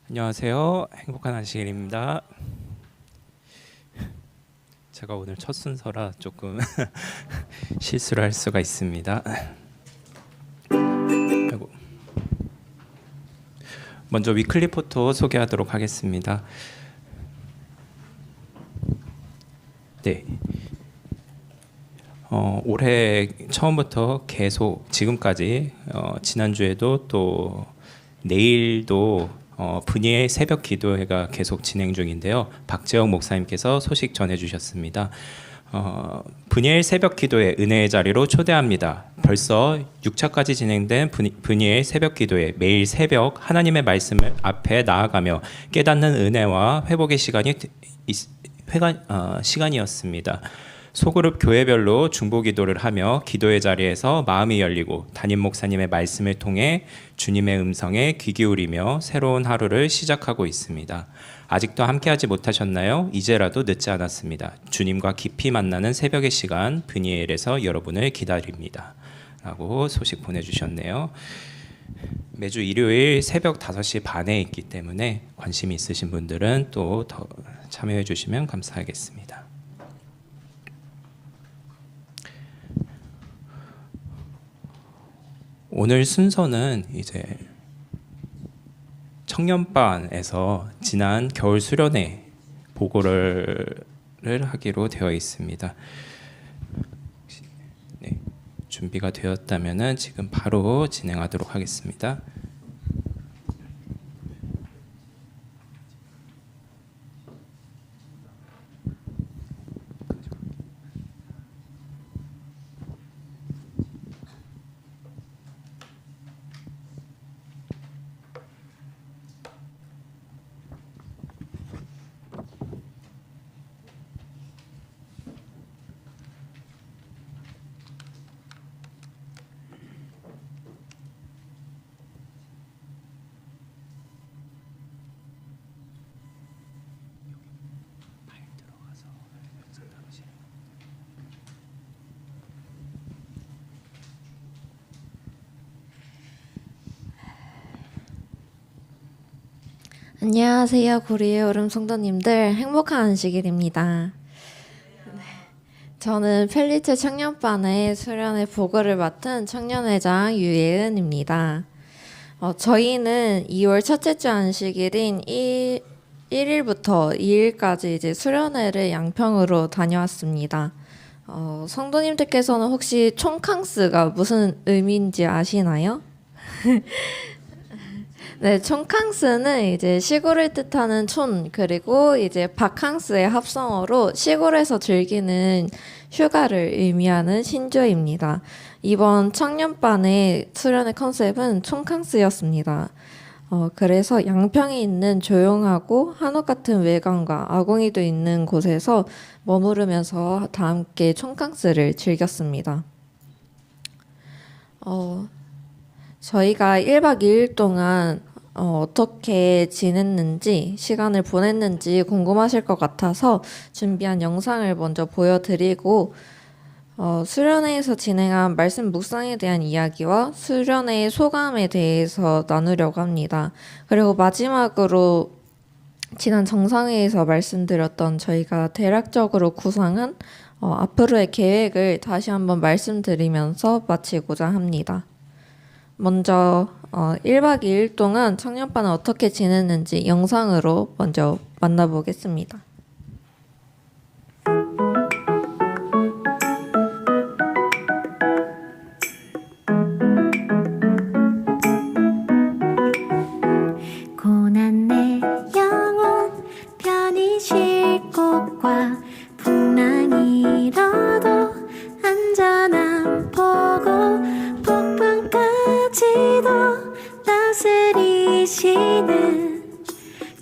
안녕하세요. 행복한 안식일입니다. 제가 오늘 첫 순서라 조금 실수를 할 수가 있습니다. 아이고. 먼저 위클리 포토 소개하도록 하겠습니다. 네. 올해 처음부터 계속 지금까지 지난주에도 또 내일도 분이의 새벽 기도회가 계속 진행 중인데요. 박재영 목사님께서 소식 전해주셨습니다. 분이의 새벽 기도회 은혜의 자리로 초대합니다. 벌써 6차까지 진행된 분이의 새벽 기도회, 매일 새벽 하나님의 말씀을 앞에 나아가며 깨닫는 은혜와 회복의 시간이었습니다. 소그룹 교회별로 중보기도를 하며 기도의 자리에서 마음이 열리고 담임 목사님의 말씀을 통해 주님의 음성에 귀 기울이며 새로운 하루를 시작하고 있습니다. 아직도 함께하지 못하셨나요? 이제라도 늦지 않았습니다. 주님과 깊이 만나는 새벽의 시간 브니엘에서 여러분을 기다립니다. 라고 소식 보내주셨네요. 매주 일요일 새벽 5시 반에 있기 때문에 관심이 있으신 분들은 또 더 참여해 주시면 감사하겠습니다. 오늘 순서는 이제 청년반에서 지난 겨울 수련회 보고를 하기로 되어 있습니다. 네, 준비가 되었다면은 지금 바로 진행하도록 하겠습니다. 안녕하세요. 고리의 오름 성도님들, 행복한 안식일입니다. 저는 펠리체 청년반의 수련회 보고를 맡은 청년회장 유예은입니다. 저희는 2월 첫째 주 안식일인 1일부터 2일까지 이제 수련회를 양평으로 다녀왔습니다. 성도님들께서는 혹시 총캉스가 무슨 의미인지 아시나요? 네, 촌캉스는 이제 시골을 뜻하는 촌, 그리고 이제 바캉스의 합성어로 시골에서 즐기는 휴가를 의미하는 신조어입니다. 이번 청년반의 수련의 컨셉은 촌캉스였습니다. 그래서 양평에 있는 조용하고 한옥 같은 외관과 아궁이도 있는 곳에서 머무르면서 다 함께 촌캉스를 즐겼습니다. 저희가 1박 2일 동안 어떻게 지냈는지, 시간을 보냈는지 궁금하실 것 같아서 준비한 영상을 먼저 보여드리고 수련회에서 진행한 말씀 묵상에 대한 이야기와 수련회의 소감에 대해서 나누려고 합니다. 그리고 마지막으로 지난 정상회에서 말씀드렸던 저희가 대략적으로 구상한 앞으로의 계획을 다시 한번 말씀드리면서 마치고자 합니다. 먼저 1박 2일 동안 청년반은 어떻게 지냈는지 영상으로 먼저 만나보겠습니다. 고난 내 영혼 편히 쉴 곳과 풍랑이 일어도 안전한 보고 폭풍까지도 다스리시는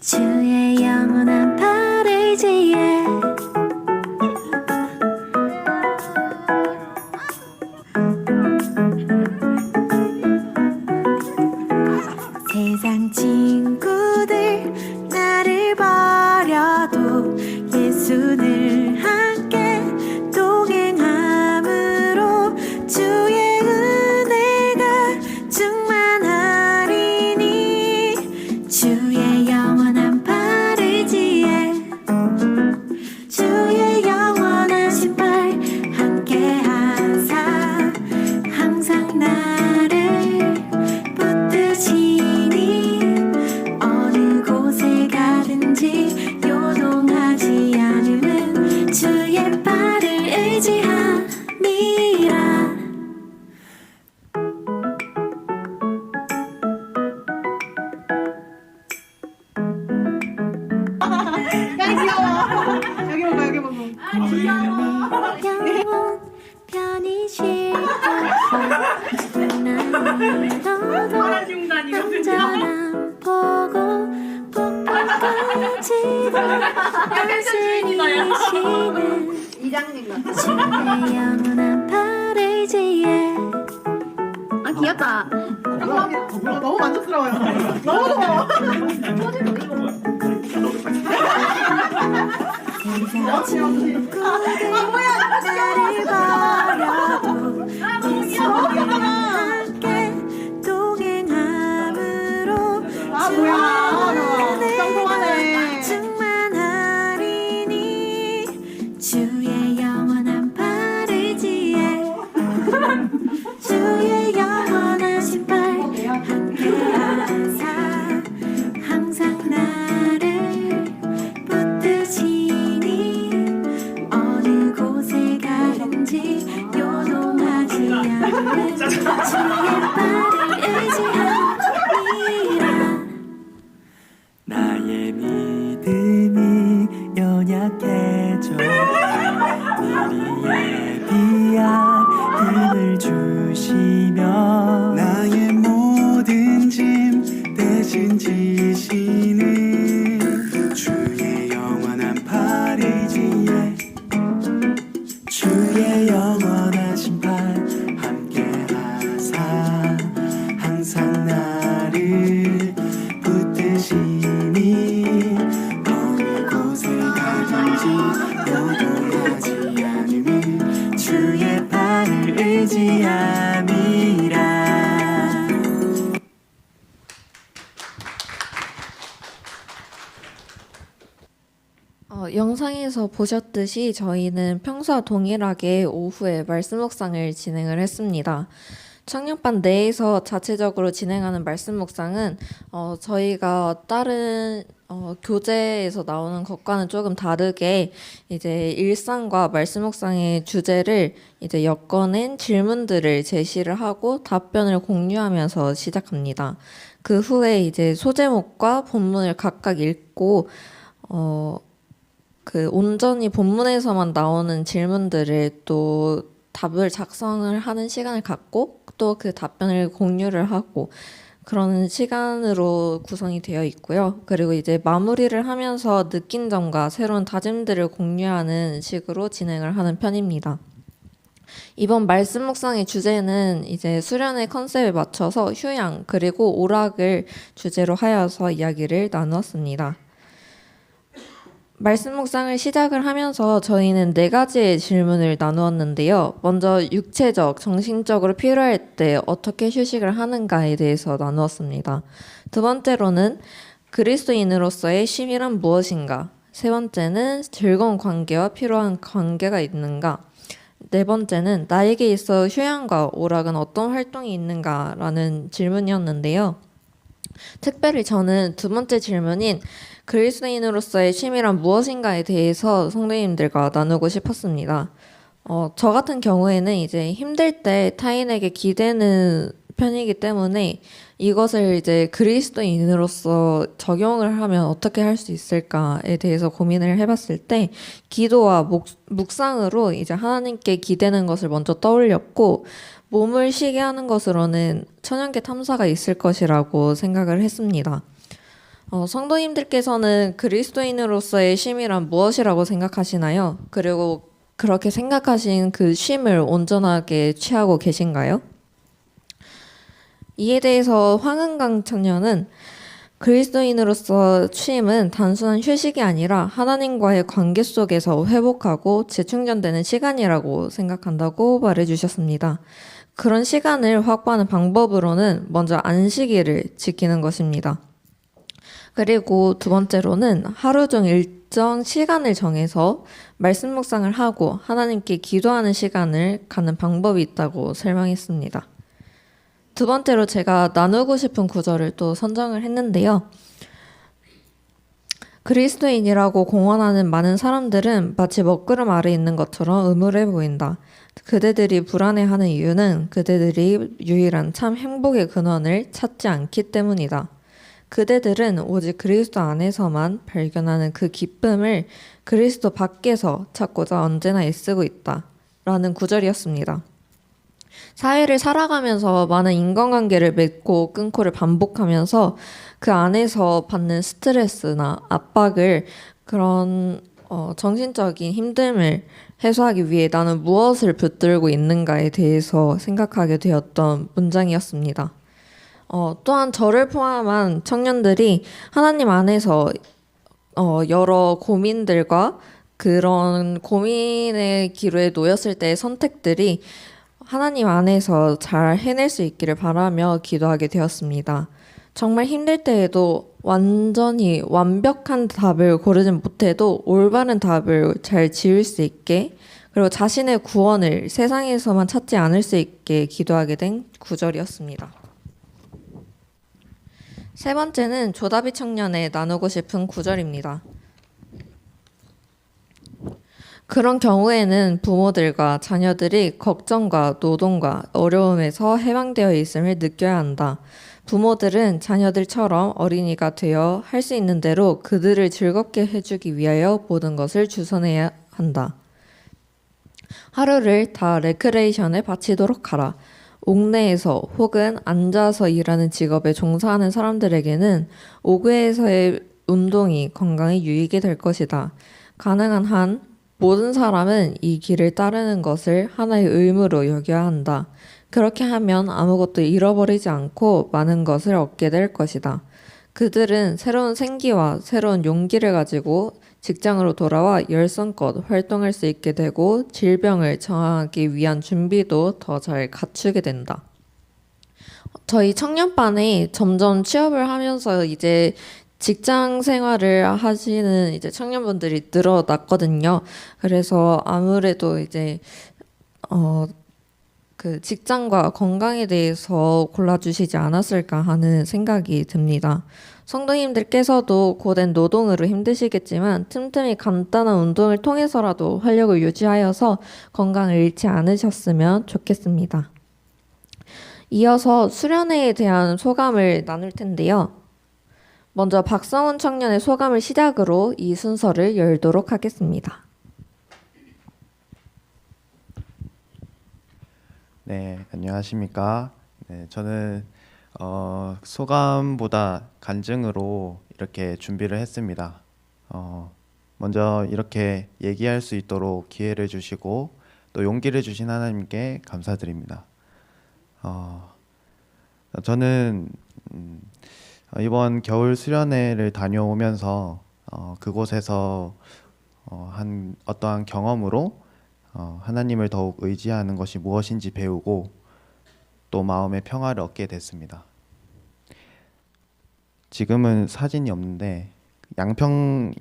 주의 영원한 발을 잃어도 한잔한 보고 폭풍까지도 안쓰시는 주의 영원한 파리지에. 아 귀엽다. 너무 만족스러워요. 너무 좋아. 친구들 나를 버려도 이 속에 함께 동행함으로 주의 충만하리니 주의 영원한 파리지에 주의 영원한 신발 함께하사 항상 나를 붙드시니 어느 곳에 가든지 요동하지 않는 주의 발을 의지함이라. 나의 믿음이 연약해져 우리의 귀한 힘을 주시며 나의 모든 짐 대신 지시는 주의 영원한 파리지에 주의 영원한 심판 함께하사 항상 나를 붙드시니 어느 곳에 가든지 요동하지 않으니 주의 발을 의지함이라. 영상에서 보셨듯이 저희는 평소와 동일하게 오후에 말씀 묵상을 진행을 했습니다. 청년반 내에서 자체적으로 진행하는 말씀 묵상은 저희가 다른 교재에서 나오는 것과는 조금 다르게 이제 일상과 말씀 묵상의 주제를 이제 엮어낸 질문들을 제시를 하고 답변을 공유하면서 시작합니다. 그 후에 이제 소제목과 본문을 각각 읽고 그 온전히 본문에서만 나오는 질문들을 또 답을 작성을 하는 시간을 갖고 또 그 답변을 공유를 하고 그런 시간으로 구성이 되어 있고요. 그리고 이제 마무리를 하면서 느낀 점과 새로운 다짐들을 공유하는 식으로 진행을 하는 편입니다. 이번 말씀 묵상의 주제는 이제 수련의 컨셉에 맞춰서 휴양 그리고 오락을 주제로 하여서 이야기를 나누었습니다. 말씀 묵상을 시작을 하면서 저희는 4가지의 질문을 나누었는데요. 먼저 육체적, 정신적으로 필요할 때 어떻게 휴식을 하는가에 대해서 나누었습니다. 두 번째로는 그리스도인으로서의 쉼이란 무엇인가? 세 번째는 즐거운 관계와 필요한 관계가 있는가? 네 번째는 나에게 있어 휴양과 오락은 어떤 활동이 있는가라는 질문이었는데요. 특별히 저는 두 번째 질문인 그리스도인으로서의 쉼이란 무엇인가에 대해서 성도님들과 나누고 싶었습니다. 저 같은 경우에는 이제 힘들 때 타인에게 기대는 편이기 때문에 이것을 이제 그리스도인으로서 적용을 하면 어떻게 할 수 있을까에 대해서 고민을 해봤을 때 기도와 묵상으로 이제 하나님께 기대는 것을 먼저 떠올렸고 몸을 쉬게 하는 것으로는 천연계 탐사가 있을 것이라고 생각을 했습니다. 성도님들께서는 그리스도인으로서의 쉼이란 무엇이라고 생각하시나요? 그리고 그렇게 생각하신 그 쉼을 온전하게 취하고 계신가요? 이에 대해서 황은강 청년은 그리스도인으로서 쉼은 단순한 휴식이 아니라 하나님과의 관계 속에서 회복하고 재충전되는 시간이라고 생각한다고 말해주셨습니다. 그런 시간을 확보하는 방법으로는 먼저 안식일을 지키는 것입니다. 그리고 두 번째로는 하루 중 일정 시간을 정해서 말씀 묵상을 하고 하나님께 기도하는 시간을 갖는 방법이 있다고 설명했습니다. 두 번째로 제가 나누고 싶은 구절을 또 선정을 했는데요. 그리스도인이라고 공언하는 많은 사람들은 마치 먹구름 아래 있는 것처럼 음울해 보인다. 그대들이 불안해하는 이유는 그대들이 유일한 참 행복의 근원을 찾지 않기 때문이다. 그대들은 오직 그리스도 안에서만 발견하는 그 기쁨을 그리스도 밖에서 찾고자 언제나 애쓰고 있다. 라는 구절이었습니다. 사회를 살아가면서 많은 인간관계를 맺고 끊고를 반복하면서 그 안에서 받는 스트레스나 압박을 그런 정신적인 힘듦을 해소하기 위해 나는 무엇을 붙들고 있는가에 대해서 생각하게 되었던 문장이었습니다. 또한 저를 포함한 청년들이 하나님 안에서 여러 고민들과 그런 고민의 기로에 놓였을 때의 선택들이 하나님 안에서 잘 해낼 수 있기를 바라며 기도하게 되었습니다. 정말 힘들 때에도 완전히 완벽한 답을 고르진 못해도 올바른 답을 잘 지을 수 있게, 그리고 자신의 구원을 세상에서만 찾지 않을 수 있게 기도하게 된 구절이었습니다. 세 번째는 조다비 청년에 나누고 싶은 구절입니다. 그런 경우에는 부모들과 자녀들이 걱정과 노동과 어려움에서 해방되어 있음을 느껴야 한다. 부모들은 자녀들처럼 어린이가 되어 할 수 있는 대로 그들을 즐겁게 해주기 위하여 모든 것을 주선해야 한다. 하루를 다 레크레이션에 바치도록 하라. 옥내에서 혹은 앉아서 일하는 직업에 종사하는 사람들에게는 오그에서의 운동이 건강에 유익이 될 것이다. 가능한 한 모든 사람은 이 길을 따르는 것을 하나의 의무로 여겨야 한다. 그렇게 하면 아무것도 잃어버리지 않고 많은 것을 얻게 될 것이다. 그들은 새로운 생기와 새로운 용기를 가지고 직장으로 돌아와 열성껏 활동할 수 있게 되고 질병을 저항하기 위한 준비도 더 잘 갖추게 된다. 저희 청년반에 점점 취업을 하면서 이제 직장 생활을 하시는 이제 청년분들이 늘어났거든요. 그래서 아무래도 이제 그 직장과 건강에 대해서 골라주시지 않았을까 하는 생각이 듭니다. 성도님들께서도 고된 노동으로 힘드시겠지만 틈틈이 간단한 운동을 통해서라도 활력을 유지하여서 건강을 잃지 않으셨으면 좋겠습니다. 이어서 수련회에 대한 소감을 나눌 텐데요. 먼저 박성훈 청년의 소감을 시작으로 이 순서를 열도록 하겠습니다. 네, 안녕하십니까. 네, 저는 소감보다 간증으로 이렇게 준비를 했습니다. 먼저 이렇게 얘기할 수 있도록 기회를 주시고 또 용기를 주신 하나님께 감사드립니다. 저는 이번 겨울 수련회를 다녀오면서 그곳에서 한 어떠한 경험으로 하나님을 더욱 의지하는 것이 무엇인지 배우고 또 마음의 평화를 얻게 됐습니다. 지금은 사진이 없는데 양평에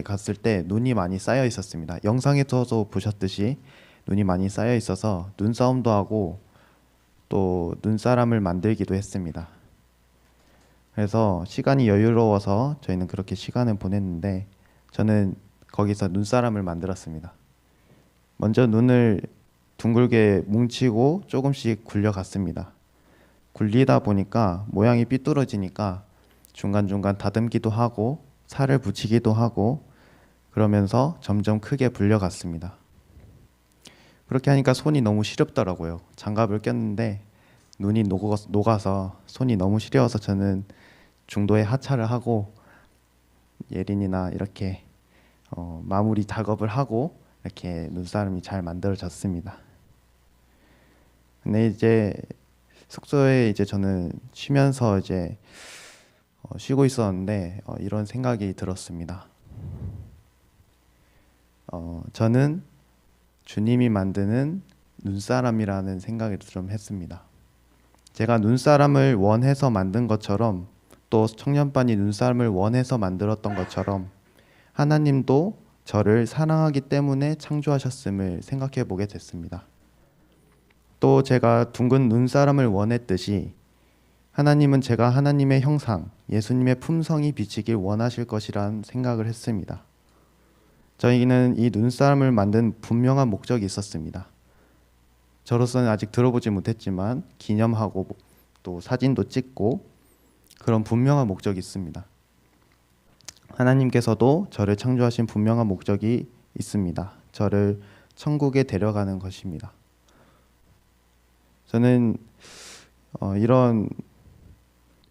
갔을 때 눈이 많이 쌓여 있었습니다. 영상에서도 보셨듯이 눈이 많이 쌓여 있어서 눈싸움도 하고 또 눈사람을 만들기도 했습니다. 그래서 시간이 여유로워서 저희는 그렇게 시간을 보냈는데 저는 거기서 눈사람을 만들었습니다. 먼저 눈을 둥글게 뭉치고 조금씩 굴려갔습니다. 굴리다 보니까 모양이 삐뚤어지니까 중간중간 다듬기도 하고 살을 붙이기도 하고 그러면서 점점 크게 불려갔습니다. 그렇게 하니까 손이 너무 시렵더라고요. 장갑을 꼈는데 눈이 녹아서 손이 너무 시려워서 저는 중도에 하차를 하고 예린이나 이렇게 마무리 작업을 하고 이렇게 눈사람이 잘 만들어졌습니다. 근데 이제 숙소에 이제 저는 쉬면서 이제 쉬고 있었는데 이런 생각이 들었습니다. 저는 주님이 만드는 눈사람이라는 생각을 좀 했습니다. 제가 눈사람을 원해서 만든 것처럼 또 청년반이 눈사람을 원해서 만들었던 것처럼 하나님도 저를 사랑하기 때문에 창조하셨음을 생각해 보게 됐습니다. 또 제가 둥근 눈사람을 원했듯이 하나님은 제가 하나님의 형상, 예수님의 품성이 비치길 원하실 것이란 생각을 했습니다. 저희는 이 눈사람을 만든 분명한 목적이 있었습니다. 저로서는 아직 들어보지 못했지만 기념하고 또 사진도 찍고 그런 분명한 목적이 있습니다. 하나님께서도 저를 창조하신 분명한 목적이 있습니다. 저를 천국에 데려가는 것입니다. 저는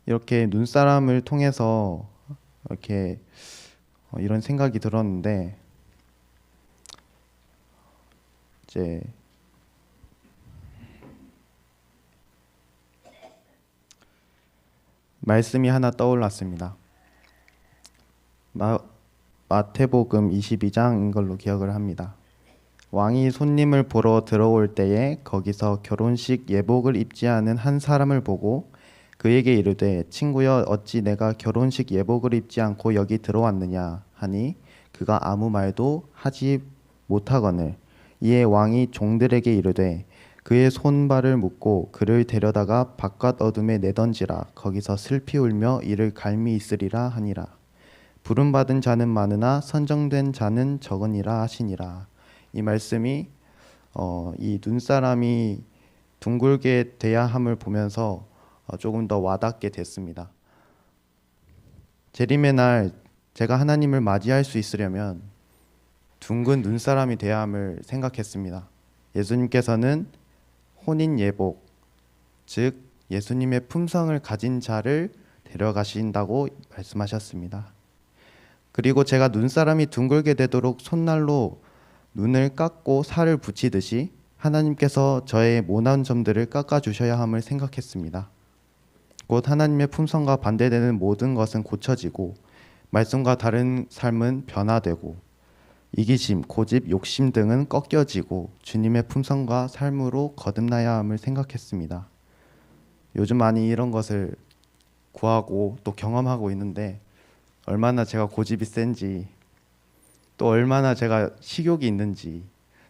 이렇게 눈사람을 통해서 이렇게 이런 생각이 들었는데 이제 말씀이 하나 떠올랐습니다. 마태복음 22장인 걸로 기억을 합니다. 왕이 손님을 보러 들어올 때에 거기서 결혼식 예복을 입지 않은 한 사람을 보고 그에게 이르되 친구여 어찌 내가 결혼식 예복을 입지 않고 여기 들어왔느냐 하니 그가 아무 말도 하지 못하거늘 이에 왕이 종들에게 이르되 그의 손발을 묶고 그를 데려다가 바깥 어둠에 내던지라 거기서 슬피 울며 이를 갈미 있으리라 하니라. 부름받은 자는 많으나 선정된 자는 적으니라 하시니라. 이 말씀이 이 눈사람이 둥글게 돼야 함을 보면서 조금 더 와닿게 됐습니다. 재림의 날 제가 하나님을 맞이할 수 있으려면 둥근 눈사람이 돼야 함을 생각했습니다. 예수님께서는 혼인 예복, 즉 예수님의 품성을 가진 자를 데려가신다고 말씀하셨습니다. 그리고 제가 눈사람이 둥글게 되도록 손날로 눈을 깎고 살을 붙이듯이 하나님께서 저의 모난 점들을 깎아주셔야 함을 생각했습니다. 곧 하나님의 품성과 반대되는 모든 것은 고쳐지고 말씀과 다른 삶은 변화되고 이기심, 고집, 욕심 등은 꺾여지고 주님의 품성과 삶으로 거듭나야 함을 생각했습니다. 요즘 많이 이런 것을 구하고 또 경험하고 있는데 얼마나 제가 고집이 센지 또 얼마나 제가 식욕이 있는지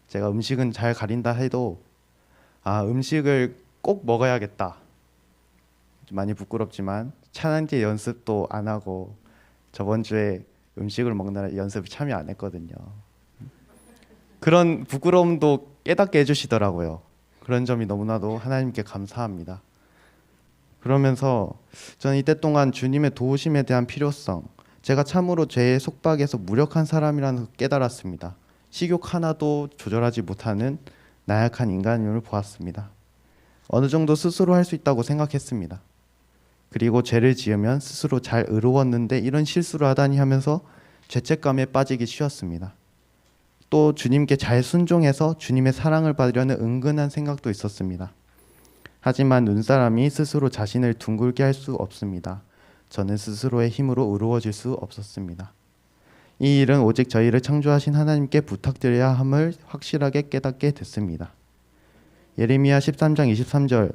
제가 음식은 잘 가린다 해도 음식을 꼭 먹어야겠다. 좀 많이 부끄럽지만 찬양제 연습도 안 하고 저번 주에 음식을 먹느라 연습을 참여 안 했거든요. 그런 부끄러움도 깨닫게 해주시더라고요. 그런 점이 너무나도 하나님께 감사합니다. 그러면서 저는 이때 동안 주님의 도우심에 대한 필요성, 제가 참으로 죄의 속박에서 무력한 사람이라는 걸 깨달았습니다. 식욕 하나도 조절하지 못하는 나약한 인간임을 보았습니다. 어느 정도 스스로 할 수 있다고 생각했습니다. 그리고 죄를 지으면 스스로 잘 의로웠는데 이런 실수를 하다니 하면서 죄책감에 빠지기 쉬웠습니다. 또 주님께 잘 순종해서 주님의 사랑을 받으려는 은근한 생각도 있었습니다. 하지만 눈사람이 스스로 자신을 둥글게 할 수 없습니다. 저는 스스로의 힘으로 의로워질 수 없었습니다. 이 일은 오직 저희를 창조하신 하나님께 부탁드려야 함을 확실하게 깨닫게 됐습니다. 예레미야 13장 23절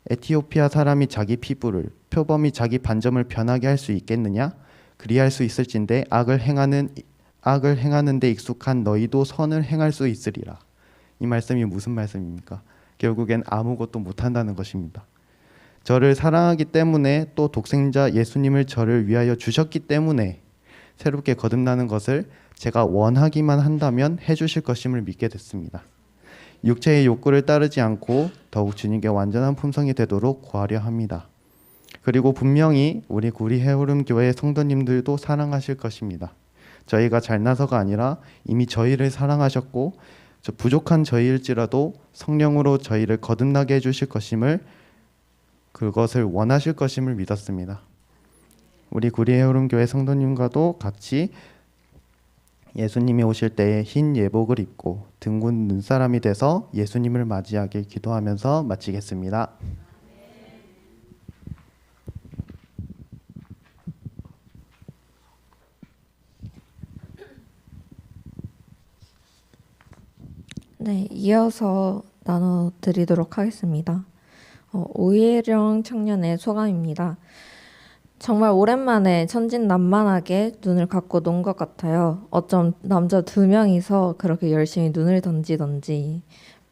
에티오피아 사람이 자기 피부를 표범이 자기 반점을 변하게 할 수 있겠느냐? 그리할 수 있을진데 악을 행하는 데 익숙한 너희도 선을 행할 수 있으리라. 이 말씀이 무슨 말씀입니까? 결국엔 아무것도 못한다는 것입니다. 저를 사랑하기 때문에 또 독생자 예수님을 저를 위하여 주셨기 때문에 새롭게 거듭나는 것을 제가 원하기만 한다면 해주실 것임을 믿게 됐습니다. 육체의 욕구를 따르지 않고 더욱 주님께 완전한 품성이 되도록 구하려 합니다. 그리고 분명히 우리 구리 해오름 교회 성도님들도 사랑하실 것입니다. 저희가 잘나서가 아니라 이미 저희를 사랑하셨고 부족한 저희일지라도 성령으로 저희를 거듭나게 해주실 것임을 그것을 원하실 것임을 믿었습니다. 우리 구리 해오름 교회 성도님과도 같이 예수님이 오실 때에 흰 예복을 입고 둥근 눈사람이 돼서 예수님을 맞이하길 기도하면서 마치겠습니다. 네, 이어서 나눠드리도록 하겠습니다. 오예령 청년의 소감입니다. 정말 오랜만에 천진난만하게 눈을 감고 논 것 같아요. 어쩜 남자 2명이서 그렇게 열심히 눈을 던지던지.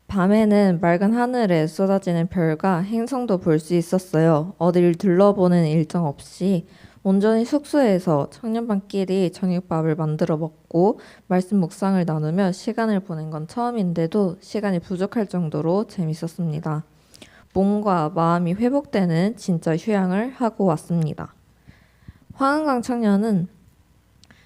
밤에는 맑은 하늘에 쏟아지는 별과 행성도 볼 수 있었어요. 어딜 둘러보는 일정 없이 온전히 숙소에서 청년반끼리 저녁밥을 만들어 먹고 말씀 묵상을 나누며 시간을 보낸 건 처음인데도 시간이 부족할 정도로 재밌었습니다. 몸과 마음이 회복되는 진짜 휴양을 하고 왔습니다. 화흥강 청년은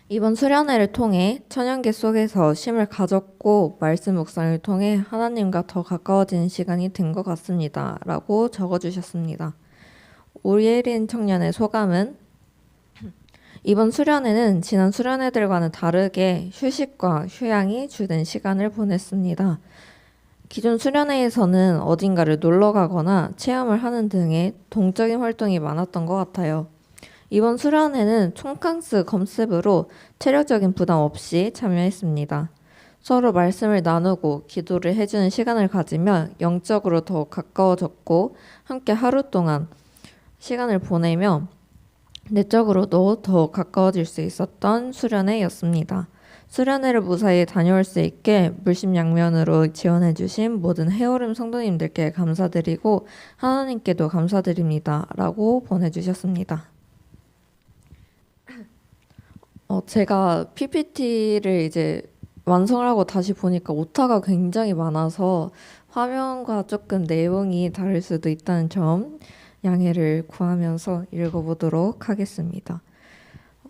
이번 수련회를 통해 천연계 속에서 쉼을 가졌고 말씀 묵상을 통해 하나님과 더 가까워지는 시간이 된 것 같습니다. 라고 적어주셨습니다. 오예린 청년의 소감은 이번 수련회는 지난 수련회들과는 다르게 휴식과 휴양이 주된 시간을 보냈습니다. 기존 수련회에서는 어딘가를 놀러 가거나 체험을 하는 등의 동적인 활동이 많았던 것 같아요. 이번 수련회는 촌캉스 컨셉으로 체력적인 부담 없이 참여했습니다. 서로 말씀을 나누고 기도를 해주는 시간을 가지며 영적으로 더 가까워졌고 함께 하루 동안 시간을 보내며 내적으로도 더 가까워질 수 있었던 수련회였습니다. 수련회를 무사히 다녀올 수 있게 물심양면으로 지원해 주신 모든 해오름 성도님들께 감사드리고 하나님께도 감사드립니다. 라고 보내주셨습니다. 제가 PPT를 이제 완성을 하고 다시 보니까 오타가 굉장히 많아서 화면과 조금 내용이 다를 수도 있다는 점 양해를 구하면서 읽어보도록 하겠습니다.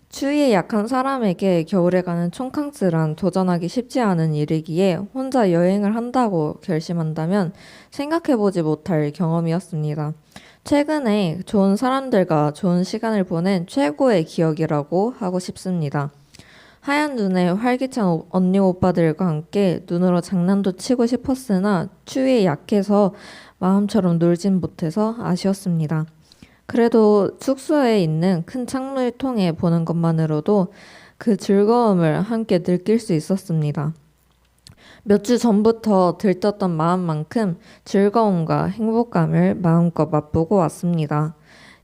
추위에 약한 사람에게 겨울에 가는 촌캉스란 도전하기 쉽지 않은 일이기에 혼자 여행을 한다고 결심한다면 생각해보지 못할 경험이었습니다. 최근에 좋은 사람들과 좋은 시간을 보낸 최고의 기억이라고 하고 싶습니다. 하얀 눈에 활기찬 언니 오빠들과 함께 눈으로 장난도 치고 싶었으나 추위에 약해서 마음처럼 놀진 못해서 아쉬웠습니다. 그래도 숙소에 있는 큰 창문을 통해 보는 것만으로도 그 즐거움을 함께 느낄 수 있었습니다. 몇 주 전부터 들떴던 마음만큼 즐거움과 행복감을 마음껏 맛보고 왔습니다.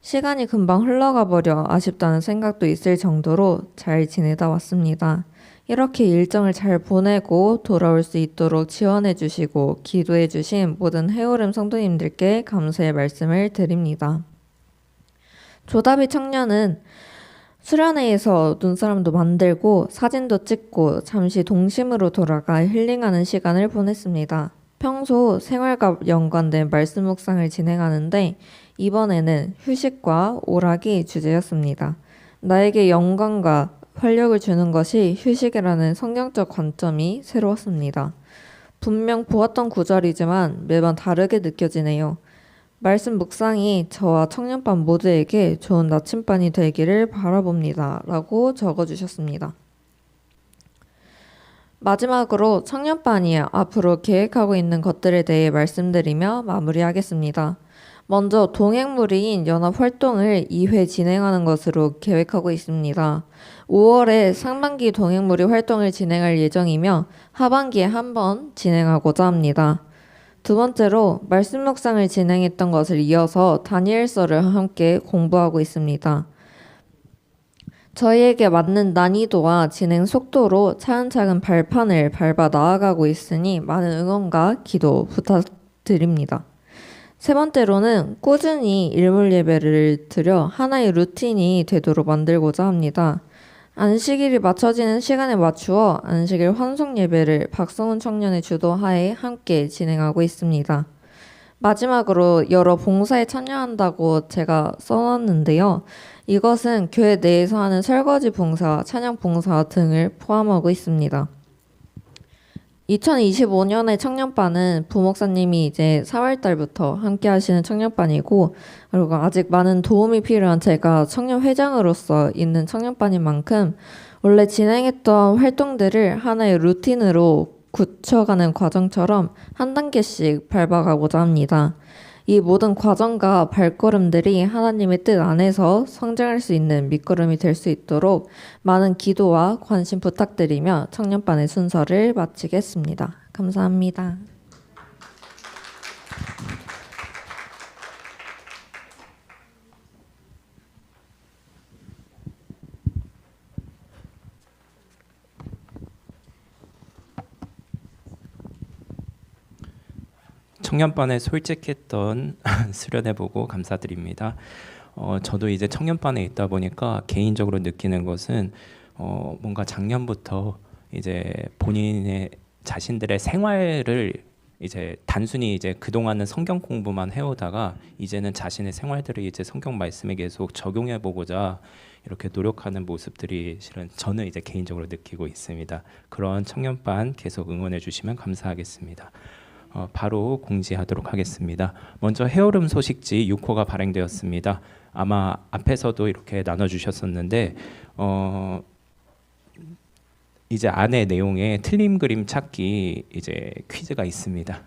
시간이 금방 흘러가 버려 아쉽다는 생각도 있을 정도로 잘 지내다 왔습니다. 이렇게 일정을 잘 보내고 돌아올 수 있도록 지원해 주시고 기도해 주신 모든 해오름 성도님들께 감사의 말씀을 드립니다. 조다비 청년은 수련회에서 눈사람도 만들고 사진도 찍고 잠시 동심으로 돌아가 힐링하는 시간을 보냈습니다. 평소 생활과 연관된 말씀 묵상을 진행하는데 이번에는 휴식과 오락이 주제였습니다. 나에게 영광과 활력을 주는 것이 휴식이라는 성경적 관점이 새로웠습니다. 분명 보았던 구절이지만 매번 다르게 느껴지네요. 말씀 묵상이 저와 청년반 모두에게 좋은 나침반이 되기를 바라봅니다. 라고 적어주셨습니다. 마지막으로 청년반이 앞으로 계획하고 있는 것들에 대해 말씀드리며 마무리하겠습니다. 먼저 동행무리인 연합활동을 2회 진행하는 것으로 계획하고 있습니다. 5월에 상반기 동행무리 활동을 진행할 예정이며 하반기에 한 번 진행하고자 합니다. 두 번째로 말씀 묵상을 진행했던 것을 이어서 다니엘서를 함께 공부하고 있습니다. 저희에게 맞는 난이도와 진행 속도로 차근차근 발판을 밟아 나아가고 있으니 많은 응원과 기도 부탁드립니다. 세 번째로는 꾸준히 일몰 예배를 드려 하나의 루틴이 되도록 만들고자 합니다. 안식일이 맞춰지는 시간에 맞추어 안식일 환송 예배를 박성훈 청년의 주도하에 함께 진행하고 있습니다. 마지막으로 여러 봉사에 참여한다고 제가 써놨는데요. 이것은 교회 내에서 하는 설거지 봉사, 찬양 봉사 등을 포함하고 있습니다. 2025년의 청년반은 부목사님이 이제 4월달부터 함께 하시는 청년반이고 그리고 아직 많은 도움이 필요한 제가 청년회장으로서 있는 청년반인 만큼 원래 진행했던 활동들을 하나의 루틴으로 굳혀가는 과정처럼 한 단계씩 밟아가고자 합니다. 이 모든 과정과 발걸음들이 하나님의 뜻 안에서 성장할 수 있는 밑거름이 될 수 있도록 많은 기도와 관심 부탁드리며 청년반의 순서를 마치겠습니다. 감사합니다. 청년반에 솔직했던 수련해보고 감사드립니다. 저도 이제 청년반에 있다 보니까 개인적으로 느끼는 것은 뭔가 작년부터 이제 본인의 자신들의 생활을 이제 단순히 이제 그동안은 성경 공부만 해오다가 이제는 자신의 생활들을 이제 성경 말씀에 계속 적용해 보고자 이렇게 노력하는 모습들이 실은 저는 이제 개인적으로 느끼고 있습니다. 그런 청년반 계속 응원해 주시면 감사하겠습니다. 바로 공지하도록 하겠습니다. 먼저 헤어름 소식지 6호가 발행되었습니다. 아마 앞에서도 이렇게 나눠주셨었는데 이제 안에 내용에 틀림 그림 찾기 이제 퀴즈가 있습니다.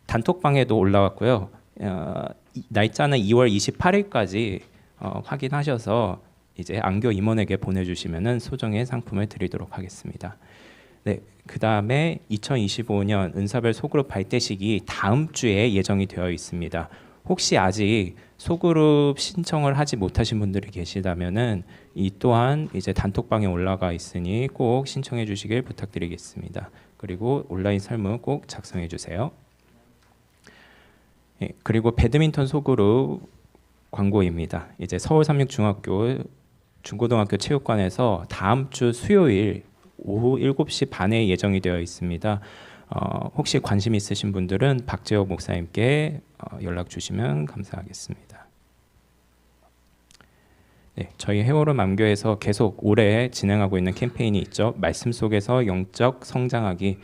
단톡방에도 올라왔고요. 날짜는 2월 28일까지 확인하셔서 이제 안교 임원에게 보내주시면은 소정의 상품을 드리도록 하겠습니다. 네, 그 다음에 2025년 은사별 소그룹 발대식이 다음 주에 예정이 되어 있습니다. 혹시 아직 소그룹 신청을 하지 못하신 분들이 계시다면은 이 또한 이제 단톡방에 올라가 있으니 꼭 신청해 주시길 부탁드리겠습니다. 그리고 온라인 설문 꼭 작성해 주세요. 예, 그리고 배드민턴 소그룹 광고입니다. 이제 서울 삼육중학교 중고등학교 체육관에서 다음 주 수요일 오후 7시 반에 예정이 되어 있습니다. 혹시 관심 있으신 분들은 박재혁 목사님께 연락 주시면 감사하겠습니다. 네, 저희 헤어룸 암교에서 계속 올해 진행하고 있는 캠페인이 있죠. 말씀 속에서 영적 성장하기.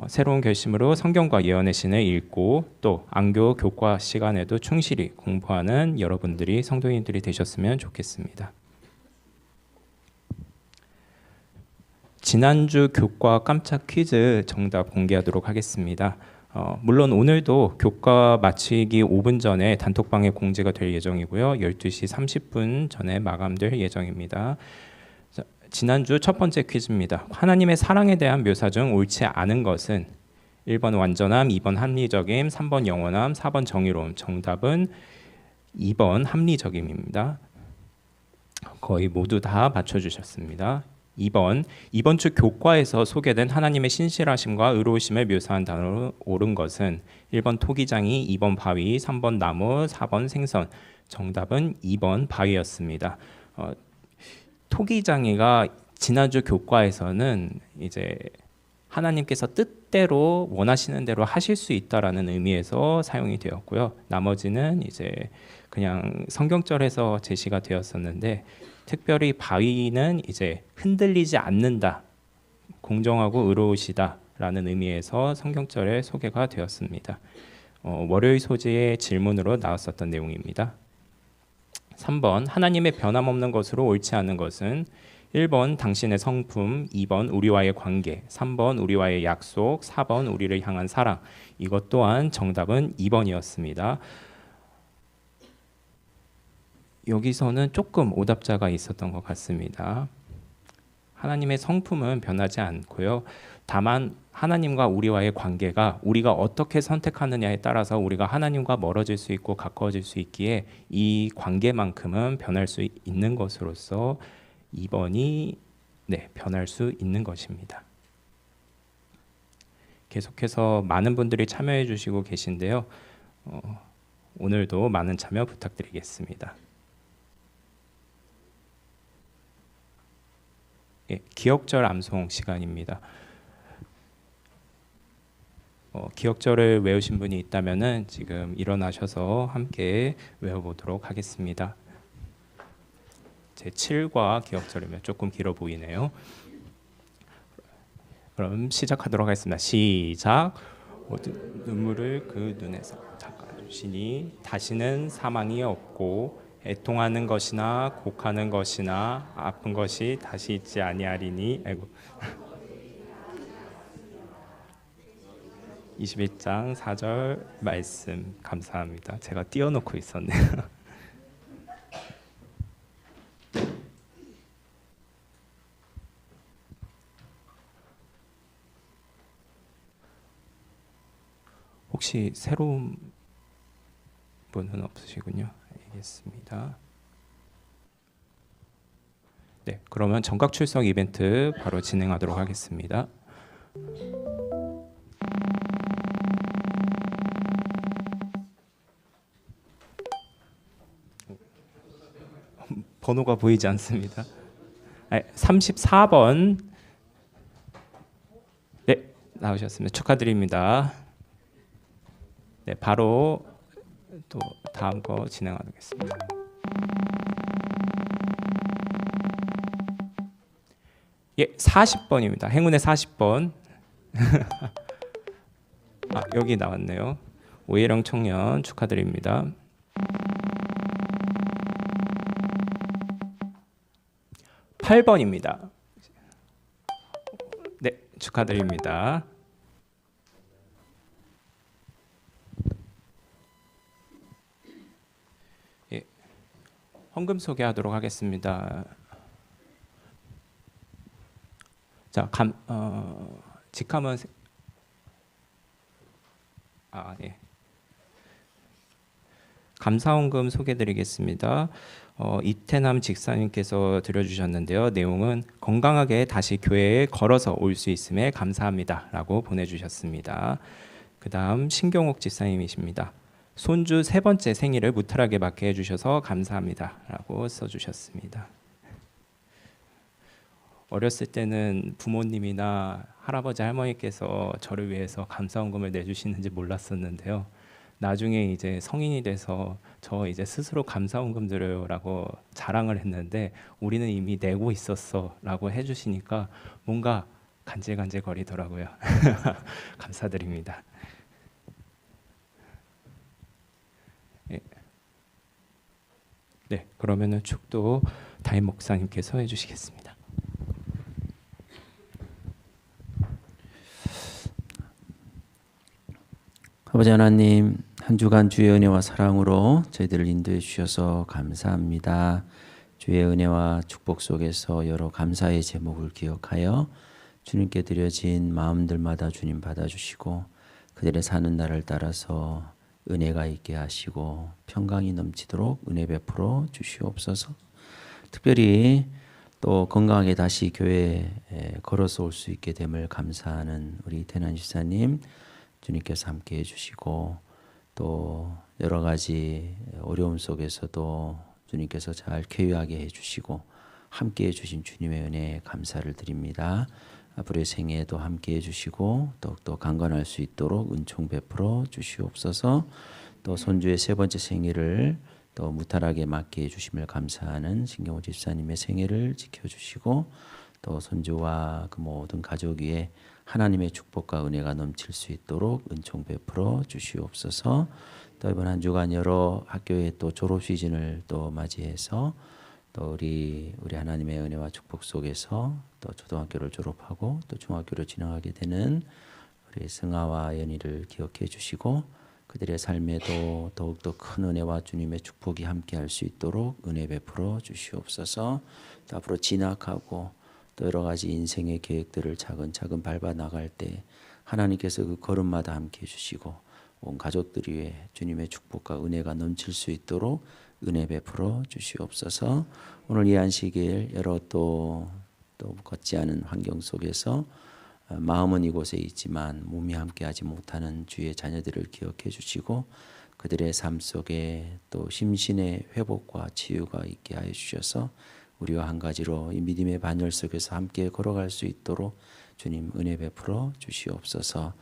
새로운 결심으로 성경과 예언의 신을 읽고 또 안교 교과 시간에도 충실히 공부하는 여러분들이 성도님들이 되셨으면 좋겠습니다. 지난주 교과 깜짝 퀴즈 정답 공개하도록 하겠습니다. 물론 오늘도 교과 마치기 5분 전에 단톡방에 공지가 될 예정이고요. 12시 30분 전에 마감될 예정입니다. 자, 지난주 첫 번째 퀴즈입니다. 하나님의 사랑에 대한 묘사 중 옳지 않은 것은 1번 완전함, 2번 합리적임, 3번 영원함, 4번 정의로움. 정답은 2번 합리적임입니다. 거의 모두 다 맞춰주셨습니다. 2번 이번 주 교과에서 소개된 하나님의 신실하심과 의로우심을 묘사한 단어로 옳은 것은 1번 토기장이, 2번 바위, 3번 나무, 4번 생선. 정답은 2번 바위였습니다. 토기장이가 지난주 교과에서는 이제 하나님께서 뜻대로 원하시는 대로 하실 수 있다라는 의미에서 사용이 되었고요. 나머지는 이제 그냥 성경절에서 제시가 되었었는데 특별히 바위는 이제 흔들리지 않는다, 공정하고 의로우시다라는 의미에서 성경절에 소개가 되었습니다. 월요일 소지의 질문으로 나왔었던 내용입니다. 3번 하나님의 변함없는 것으로 옳지 않은 것은 1번 당신의 성품, 2번 우리와의 관계, 3번 우리와의 약속, 4번 우리를 향한 사랑. 이것 또한 정답은 2번이었습니다. 여기서는 조금 오답자가 있었던 것 같습니다. 하나님의 성품은 변하지 않고요. 다만 하나님과 우리와의 관계가 우리가 어떻게 선택하느냐에 따라서 우리가 하나님과 멀어질 수 있고 가까워질 수 있기에 이 관계만큼은 변할 수 있는 것으로서 2번이 변할 수 있는 것입니다. 계속해서 많은 분들이 참여해 주시고 계신데요. 오늘도 많은 참여 부탁드리겠습니다. 기억절 암송 시간입니다. 기억절을 외우신 분이 있다면은 지금 일어나셔서 함께 외워보도록 하겠습니다. 제 7과 기억절이면 조금 길어 보이네요. 그럼 시작하도록 하겠습니다. 시작. 모든 눈물을 그 눈에서 닦아주시니 다시는 사망이 없고 애통하는 것이나 곡하는 것이나 아픈 것이 다시 있지 아니하리니. 아이고. 21장 4절 말씀 감사합니다. 제가 띄워놓고 있었네요. 혹시 새로운 분은 없으시군요. 알겠습니다. 네, 그러면 정각 출석 이벤트 바로 진행하도록 하겠습니다. 번호가 보이지 않습니다. 34번. 네, 나오셨습니다. 축하드립니다. 네, 바로 또 다음 거 진행하겠습니다. 예, 40번입니다. 행운의 40번. 아, 여기 나왔네요. 오예령 청년 축하드립니다. 8번입니다. 네, 축하드립니다. 예, 헌금 소개하도록 하겠습니다. 자, 직함은 예. 감사헌금 소개드리겠습니다. 이태남 직사님께서 드려주셨는데요. 내용은 건강하게 다시 교회에 걸어서 올 수 있음에 감사합니다라고 보내주셨습니다. 그다음 신경옥 집사님이십니다. 손주 3번째 생일을 무탈하게 맞게 해주셔서 감사합니다라고 써주셨습니다. 어렸을 때는 부모님이나 할아버지 할머니께서 저를 위해서 감사헌금을 내주시는지 몰랐었는데요. 나중에 이제 성인이 돼서 저 이제 스스로 감사헌금 드려요라고 자랑을 했는데 우리는 이미 내고 있었어라고 해주시니까 뭔가 간질간질거리더라고요. 감사드립니다. 예. 네, 그러면은 축도 담임 목사님께서 해주시겠습니다. 아버지 하나님, 한 주간 주의 은혜와 사랑으로 저희들을 인도해 주셔서 감사합니다. 주의 은혜와 축복 속에서 여러 감사의 제목을 기억하여 주님께 드려진 마음들마다 주님 받아주시고 그들의 사는 날을 따라서 은혜가 있게 하시고 평강이 넘치도록 은혜 베풀어 주시옵소서. 특별히 또 건강하게 다시 교회에 걸어서 올 수 있게 됨을 감사하는 우리 이태남 집사님 주님께서 함께 해주시고 또 여러 가지 어려움 속에서도 주님께서 잘 쾌유하게 해주시고 함께 해주신 주님의 은혜에 감사를 드립니다. 앞으로의 생애에도 함께 해주시고 더욱더 강건할 수 있도록 은총 베풀어 주시옵소서. 또 손주의 3번째 생일을 또 무탈하게 맞게 해주심을 감사하는 신경호 집사님의 생애를 지켜주시고 또 손주와 그 모든 가족 위에 하나님의 축복과 은혜가 넘칠 수 있도록 은총 베풀어 주시옵소서. 또 이번 한 주간 여러 학교의 또 졸업 시즌을 또 맞이해서 또 우리 하나님의 은혜와 축복 속에서 또 초등학교를 졸업하고 또 중학교를 진학하게 되는 우리 승아와 연희를 기억해 주시고 그들의 삶에도 더욱더 큰 은혜와 주님의 축복이 함께할 수 있도록 은혜 베풀어 주시옵소서. 또 앞으로 진학하고 또 여러 가지 인생의 계획들을 차근차근 밟아 나갈 때 하나님께서 그 걸음마다 함께 해주시고 온 가족들 위해 주님의 축복과 은혜가 넘칠 수 있도록 은혜 베풀어 주시옵소서. 오늘 이 안식일 여러 또 걷지 않은 환경 속에서 마음은 이곳에 있지만 몸이 함께하지 못하는 주의 자녀들을 기억해 주시고 그들의 삶 속에 또 심신의 회복과 치유가 있게 하여 주셔서 우리와 한 가지로 이 믿음의 반열 속에서 함께 걸어갈 수 있도록 주님 은혜 베풀어 주시옵소서.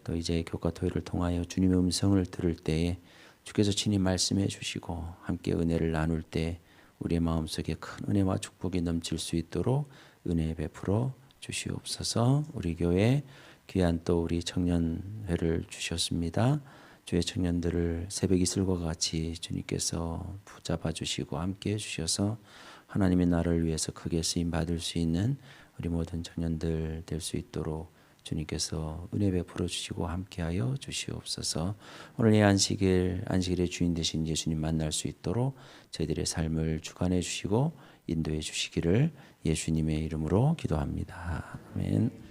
또 이제 교과 토요일을 통하여 주님의 음성을 들을 때에 주께서 친히 말씀해 주시고 함께 은혜를 나눌 때 우리의 마음속에 큰 은혜와 축복이 넘칠 수 있도록 은혜 베풀어 주시옵소서. 우리 교회 귀한 또 우리 청년회를 주셨습니다. 주의 청년들을 새벽 이슬과 같이 주님께서 붙잡아 주시고 함께 해 주셔서 하나님의 나라를 위해서 크게 쓰임 받을 수 있는 우리 모든 청년들 될 수 있도록 주님께서 은혜 베풀어 주시고 함께하여 주시옵소서. 오늘 이 안식일의 주인 되신 예수님 만날 수 있도록 저희들의 삶을 주관해 주시고 인도해 주시기를 예수님의 이름으로 기도합니다. 아멘.